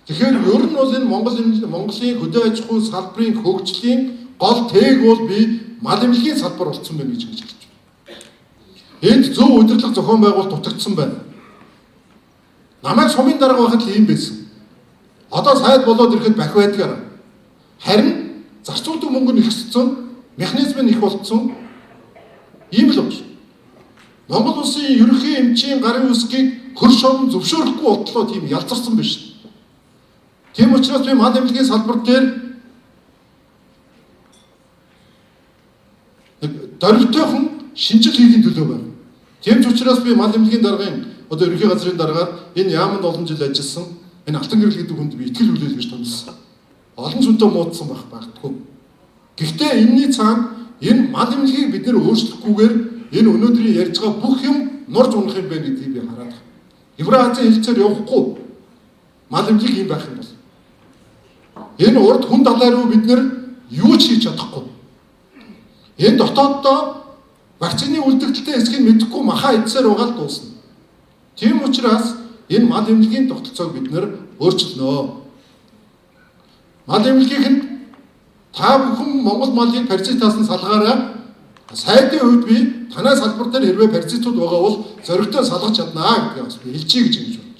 Тэгэхээр ер нь бол энэ Монголын хөдөө аж ахуйн салбарын хөгжлийн гол тээг бол би мал эмнэлгийн салбар болсон байна гэж хэлж байна. Энд зөв удирдлага зохион байгуулалт дутагдсан байна. Намайг сумын дарга байхад л ийм байсан. Одоо сайд болоод ирэхэд бах байдгаар. Харин зарцуулдаг мөнгө нь ихссэн, механизм нь их болцсон. Ийм л байна. Монгол улсын ерөнхий эмчийн гарын үсгийг хөрш орон зөвшөөрөхгүй бодлоо тийм ялзарсан биш. Тийм учраас би мал эмнэлгийн салбар дээр дөрвөлтөйхэн шинжил хийхин төлөө байна. Тийм ч учраас би мал эмнэлгийн даргын одоо ерөнхий газрын даргаар энэ яамд олон жил ажилласан энэ алтан гэрэл гэдэг хүнд би итгэл хүлээлгэж томилсон. Олон зүнтэй муудсан багтгүй. Гэхдээ энэний цаана энэ мал эмнэлгийг бид нэр өөрчлөхгүйгээр энэ өнөөдрийн ярьж байгаа бүх юм нурж унах юм байна гэдгийг би хараад байна. Евразийн хэлцээр явахгүй мал эмнэлэг юм байх юм бол энэ урд хүн далай руу бид нэр юу ч хийж чадахгүй. Энэ дотооддоо вакцины үлдэгдэлтэй эсхийг мэдэхгүй маха эдсээр байгаа л дуусна. Тийм учраас энэ мал эмнэлгийн тогтолцоог бид нэр өөрчилнө. Мал эмнэлгийнхэнд та бүхэн Монгол малыг паразитаас нь салгаарай. Сайдын хувьд би танай салбар дээр хэрвээ паразитууд байгаа бол зоригтой салгаж чаднаа гэдгийг бас би хэлчихье гэж хэлж байна.